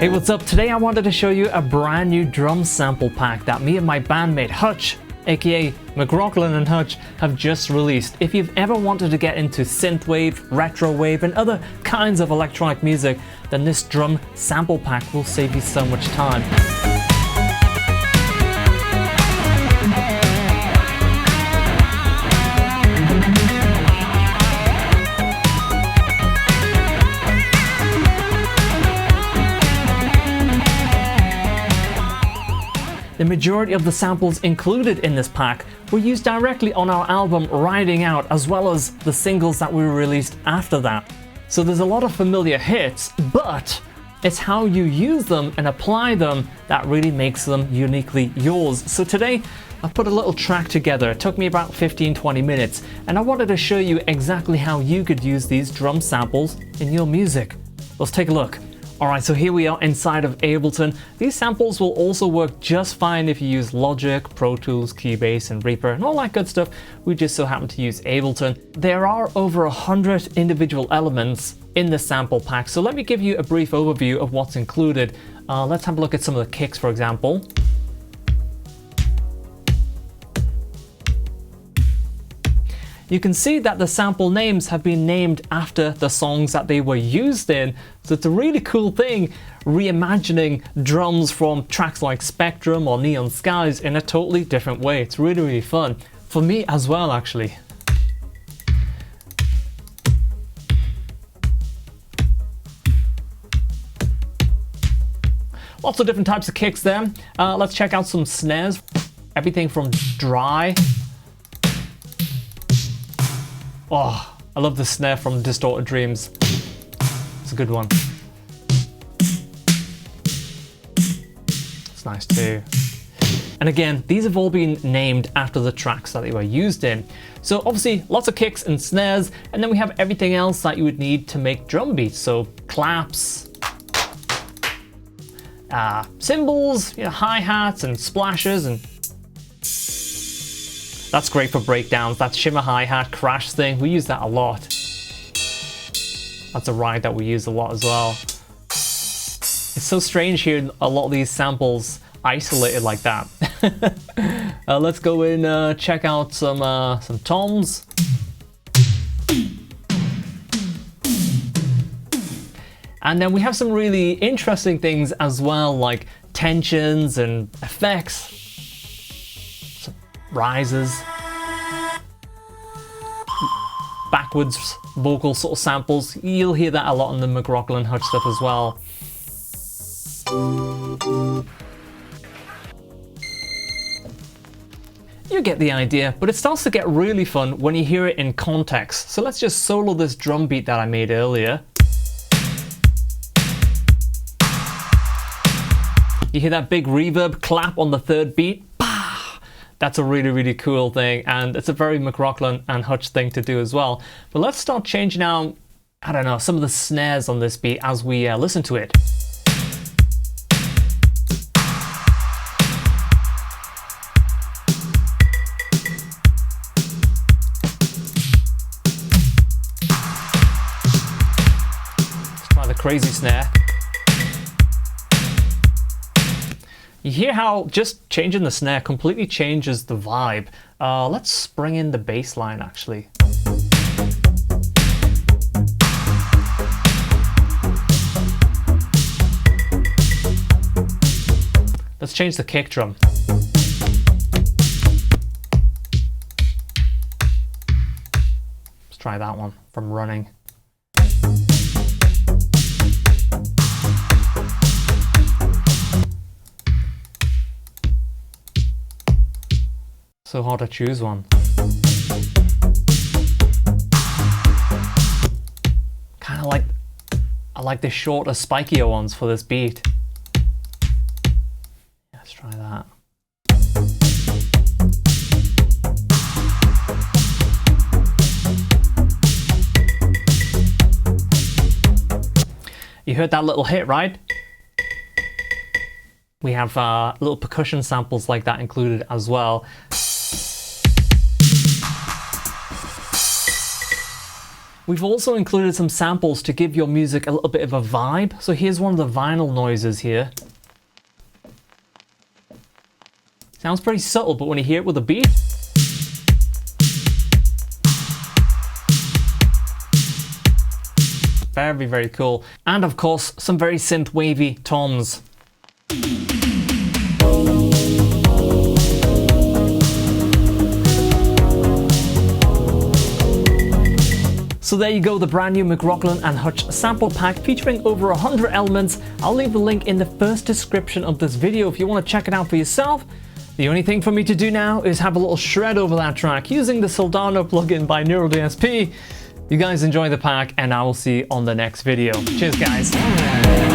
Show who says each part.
Speaker 1: Hey, what's up? Today I wanted to show you a brand new drum sample pack that me and my bandmate Hutch, aka McRocklin and Hutch, have just released. If you've ever wanted to get into synthwave, retrowave and other kinds of electronic music, then this drum sample pack will save you so much time. The majority of the samples included in this pack were used directly on our album Riding Out, as well as the singles that were released after that. So there's a lot of familiar hits, but it's how you use them and apply them that really makes them uniquely yours. So today I put a little track together. It took me about 15-20 minutes, and I wanted to show you exactly how you could use these drum samples in your music. Let's take a look. Alright, so here we are inside of Ableton. These samples will also work just fine if you use Logic, Pro Tools, Cubase and Reaper and all that good stuff. We just so happen to use Ableton. There are over 100 individual elements in the sample pack, so let me give you a brief overview of what's included. Let's have a look at some of the kicks, for example. You can see that the sample names have been named after the songs that they were used in. So it's a really cool thing, reimagining drums from tracks like Spectrum or Neon Skies in a totally different way. It's really, really fun. For me as well, actually. Lots of different types of kicks there. Let's check out some snares. Everything from dry. Oh, I love the snare from Distorted Dreams. It's a good one. It's nice too. And again, these have all been named after the tracks that they were used in. So obviously lots of kicks and snares, and then we have everything else that you would need to make drum beats. So claps, cymbals, hi-hats and splashes, and that's great for breakdowns. That shimmer hi-hat crash thing, we use that a lot. That's a ride that we use a lot as well. It's so strange hearing a lot of these samples isolated like that. Let's go in, check out some toms. And then we have some really interesting things as well, like tensions and effects. Rises, backwards vocal sort of samples. You'll hear that a lot in the McRocklin Hutch stuff as well. You get the idea, but it starts to get really fun when you hear it in context. So let's just solo this drum beat that I made earlier. You hear that big reverb clap on the third beat? That's a really, really cool thing, and it's a very McRocklin and Hutch thing to do as well. But let's start changing out, I don't know, some of the snares on this beat as we listen to it. Let's try the crazy snare. You hear how just changing the snare completely changes the vibe. Let's bring in the bass line actually. Let's change the kick drum. Let's try that one from Running. So hard to choose one. Kind of like, I like the shorter, spikier ones for this beat. Let's try that. You heard that little hit, right? We have little percussion samples like that included as well. We've also included some samples to give your music a little bit of a vibe. So here's one of the vinyl noises here. Sounds pretty subtle, but when you hear it with a beat, very, very cool. And of course, some very synth wavy toms. So there you go, the brand new McRocklin and Hutch sample pack featuring over 100 elements. I'll leave the link in the first description of this video if you want to check it out for yourself. The only thing for me to do now is have a little shred over that track using the Soldano plugin by NeuroDSP. You guys enjoy the pack and I will see you on the next video. Cheers guys.